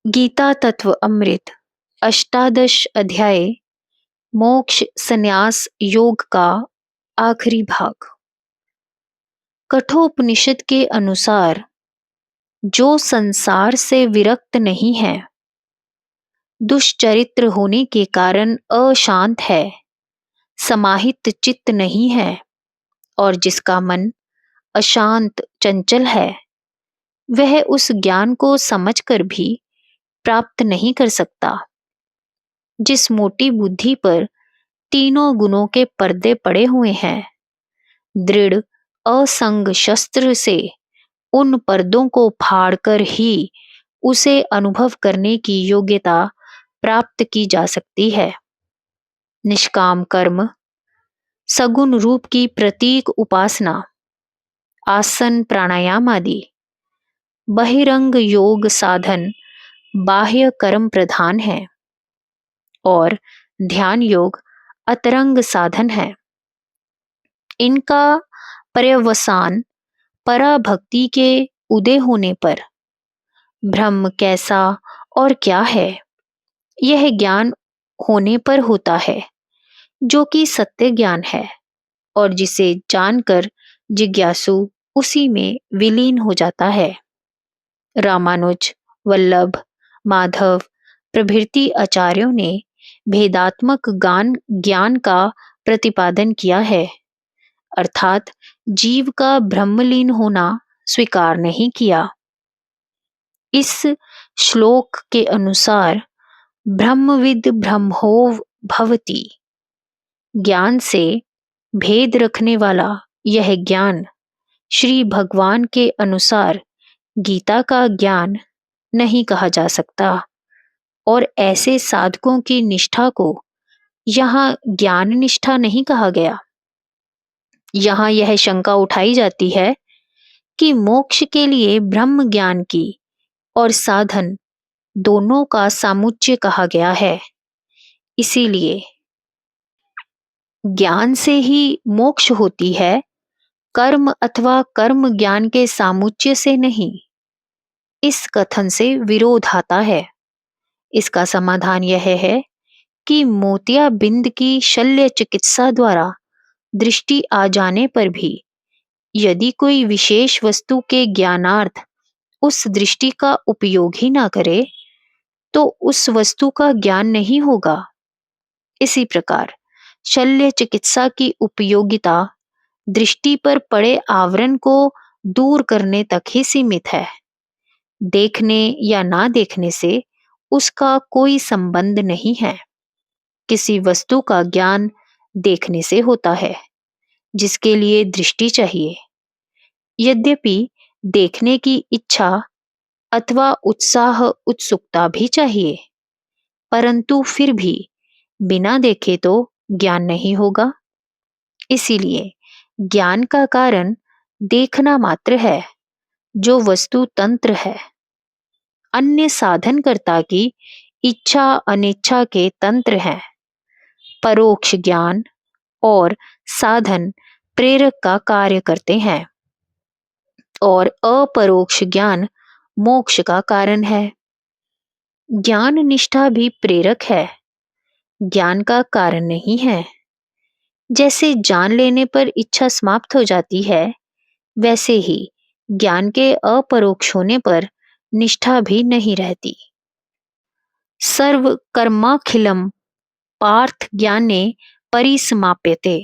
गीता तत्व अमृत अष्टादश अध्याय मोक्ष संन्यास योग का आखिरी भाग। कठोपनिषद के अनुसार जो संसार से विरक्त नहीं है, दुष्चरित्र होने के कारण अशांत है, समाहित चित्त नहीं है और जिसका मन अशांत चंचल है, वह उस ज्ञान को समझकर भी प्राप्त नहीं कर सकता। जिस मोटी बुद्धि पर तीनों गुणों के पर्दे पड़े हुए हैं, दृढ़ असंग शस्त्र से उन पर्दों को फाड़कर ही उसे अनुभव करने की योग्यता प्राप्त की जा सकती है। निष्काम कर्म, सगुण रूप की प्रतीक उपासना, आसन प्राणायाम आदि बहिरंग योग साधन बाह्य कर्म प्रधान है और ध्यान योग अतरंग साधन है। इनका पर्यवसान पराभक्ति के उदय होने पर ब्रह्म कैसा और क्या है, यह ज्ञान होने पर होता है, जो कि सत्य ज्ञान है और जिसे जानकर जिज्ञासु उसी में विलीन हो जाता है। रामानुज, वल्लभ, माधव प्रभृति आचार्यों ने भेदात्मक ज्ञान का प्रतिपादन किया है, अर्थात जीव का ब्रह्मलीन होना स्वीकार नहीं किया। इस श्लोक के अनुसार ब्रह्मविद ब्रह्मोव भवति, ज्ञान से भेद रखने वाला यह ज्ञान श्री भगवान के अनुसार गीता का ज्ञान नहीं कहा जा सकता और ऐसे साधकों की निष्ठा को यहाँ ज्ञान निष्ठा नहीं कहा गया। यहाँ यह शंका उठाई जाती है कि मोक्ष के लिए ब्रह्म ज्ञान की और साधन दोनों का सामुच्य कहा गया है, इसीलिए ज्ञान से ही मोक्ष होती है, कर्म अथवा कर्म ज्ञान के सामुच्य से नहीं। इस कथन से विरोध आता है। इसका समाधान यह है कि मोतियाबिंद की शल्य चिकित्सा द्वारा दृष्टि आ जाने पर भी यदि कोई विशेष वस्तु के ज्ञानार्थ उस दृष्टि का उपयोग ही ना करे, तो उस वस्तु का ज्ञान नहीं होगा। इसी प्रकार शल्य चिकित्सा की उपयोगिता दृष्टि पर पड़े आवरण को दूर करने तक ही सीमित है। देखने या ना देखने से उसका कोई संबंध नहीं है। किसी वस्तु का ज्ञान देखने से होता है, जिसके लिए दृष्टि चाहिए। यद्यपि देखने की इच्छा अथवा उत्साह उत्सुकता भी चाहिए, परंतु फिर भी बिना देखे तो ज्ञान नहीं होगा। इसीलिए ज्ञान का कारण देखना मात्र है, जो वस्तु तंत्र है। अन्य साधनकर्ता की इच्छा अनिच्छा के तंत्र हैं। परोक्ष ज्ञान और साधन प्रेरक का कार्य करते हैं और अपरोक्ष ज्ञान मोक्ष का कारण है। ज्ञान निष्ठा भी प्रेरक है, ज्ञान का कारण नहीं है। जैसे जान लेने पर इच्छा समाप्त हो जाती है, वैसे ही ज्ञान के अपरोक्ष होने पर निष्ठा भी नहीं रहती। सर्व कर्माखिलम पार्थ ज्ञाने परिसमाप्यते।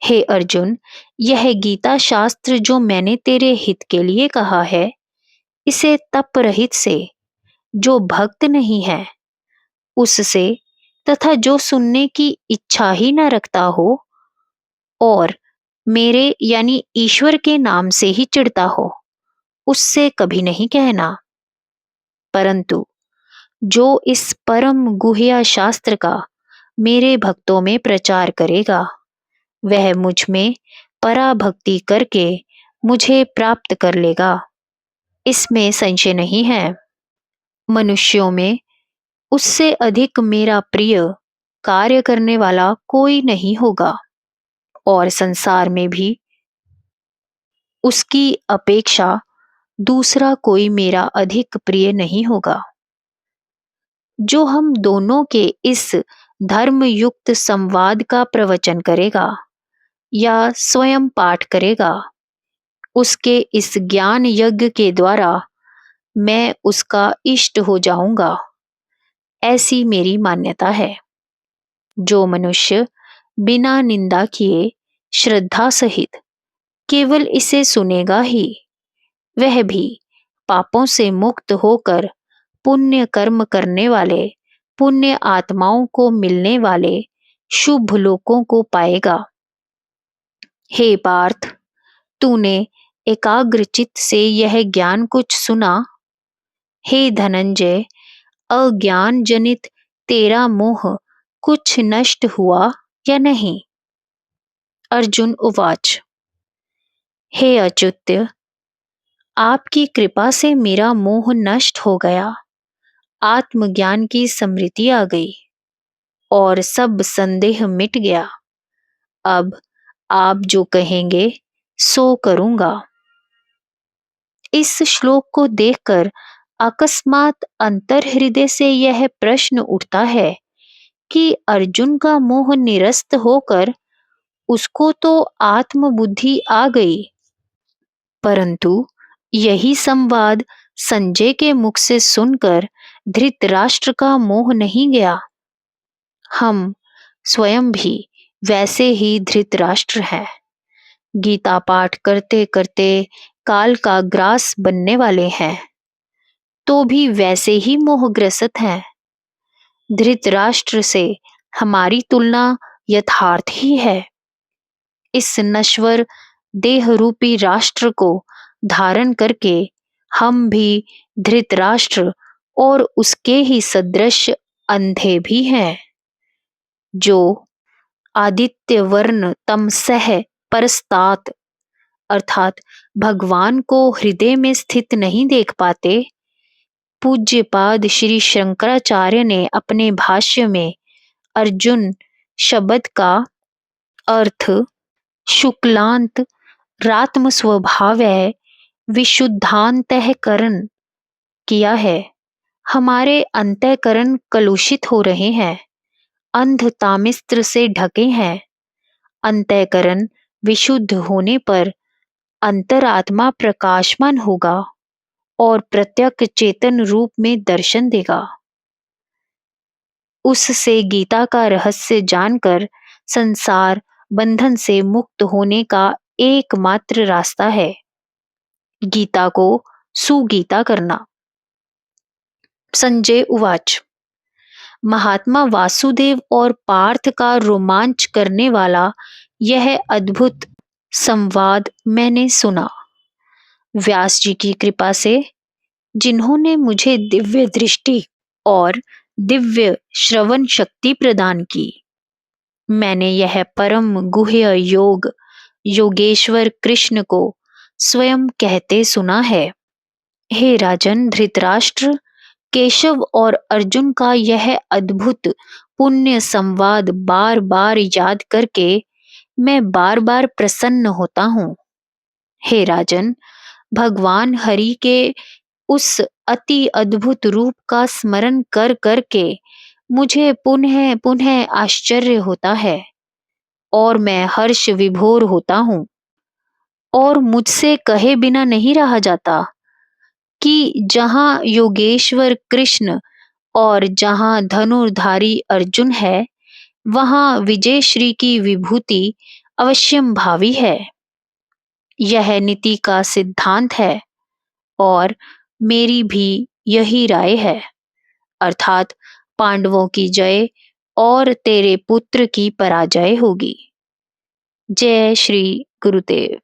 हे अर्जुन, यह गीता शास्त्र जो मैंने तेरे हित के लिए कहा है, इसे तप रहित से, जो भक्त नहीं है, उससे तथा जो सुनने की इच्छा ही न रखता हो और मेरे यानी ईश्वर के नाम से ही चिढ़ता हो, उससे कभी नहीं कहना। परंतु जो इस परम गुह्य शास्त्र का मेरे भक्तों में प्रचार करेगा, वह मुझ में पराभक्ति करके मुझे प्राप्त कर लेगा, इसमें संशय नहीं है। मनुष्यों में उससे अधिक मेरा प्रिय कार्य करने वाला कोई नहीं होगा और संसार में भी उसकी अपेक्षा दूसरा कोई मेरा अधिक प्रिय नहीं होगा। जो हम दोनों के इस धर्मयुक्त संवाद का प्रवचन करेगा या स्वयं पाठ करेगा, उसके इस ज्ञान यज्ञ के द्वारा मैं उसका इष्ट हो जाऊंगा, ऐसी मेरी मान्यता है। जो मनुष्य बिना निंदा किए श्रद्धा सहित केवल इसे सुनेगा ही, वह भी पापों से मुक्त होकर पुण्य कर्म करने वाले पुण्य आत्माओं को मिलने वाले शुभ लोकों को पाएगा। हे पार्थ, तूने एकाग्र चित्त से यह ज्ञान कुछ सुना? हे धनंजय, अज्ञान जनित तेरा मोह कुछ नष्ट हुआ या नहीं? अर्जुन उवाच। हे अच्युत्य, आपकी कृपा से मेरा मोह नष्ट हो गया, आत्मज्ञान की स्मृति आ गई और सब संदेह मिट गया। अब आप जो कहेंगे सो करूंगा। इस श्लोक को देखकर अकस्मात अंतर हृदय से यह प्रश्न उठता है कि अर्जुन का मोह निरस्त होकर उसको तो आत्मबुद्धि आ गई, परंतु यही संवाद संजय के मुख से सुनकर धृतराष्ट्र का मोह नहीं गया। हम स्वयं भी वैसे ही धृतराष्ट्र हैं। गीता पाठ करते करते काल का ग्रास बनने वाले हैं, तो भी वैसे ही मोहग्रस्त हैं। धृतराष्ट्र से हमारी तुलना यथार्थ ही है। इस नश्वर देह रूपी राष्ट्र को धारण करके हम भी धृतराष्ट्र और उसके ही सदृश अंधे भी हैं, जो आदित्य वर्ण तमसह परस्तात अर्थात भगवान को हृदय में स्थित नहीं देख पाते। पूज्यपाद श्री शंकराचार्य ने अपने भाष्य में अर्जुन शब्द का अर्थ शुक्लांत रात्म स्वभाव है विशुद्धांतःकरण किया है। हमारे अंतःकरण कलुषित हो रहे हैं, अंध तामिस्त्र से ढके हैं। अंतःकरण विशुद्ध होने पर अंतरात्मा प्रकाशमान होगा और प्रत्यक्ष चेतन रूप में दर्शन देगा। उससे गीता का रहस्य जानकर संसार बंधन से मुक्त होने का एकमात्र रास्ता है, गीता को सुगीता करना। संजय उवाच। महात्मा वासुदेव और पार्थ का रोमांच करने वाला यह अद्भुत संवाद मैंने सुना। व्यास जी की कृपा से, जिन्होंने मुझे दिव्य दृष्टि और दिव्य श्रवण शक्ति प्रदान की, मैंने यह परम गुह्य योग योगेश्वर कृष्ण को स्वयं कहते सुना है। हे राजन धृतराष्ट्र, केशव और अर्जुन का यह अद्भुत पुण्य संवाद बार बार याद करके मैं बार बार प्रसन्न होता हूँ। हे राजन, भगवान हरि के उस अति अद्भुत रूप का स्मरण कर करके मुझे पुनः पुनः आश्चर्य होता है और मैं हर्ष विभोर होता हूँ और मुझसे कहे बिना नहीं रहा जाता कि जहाँ योगेश्वर कृष्ण और जहाँ धनुर्धारी अर्जुन है, वहाँ विजय श्री की विभूति अवश्यम भावी है। यह नीति का सिद्धांत है और मेरी भी यही राय है, अर्थात पांडवों की जय और तेरे पुत्र की पराजय होगी। जय श्री गुरुदेव।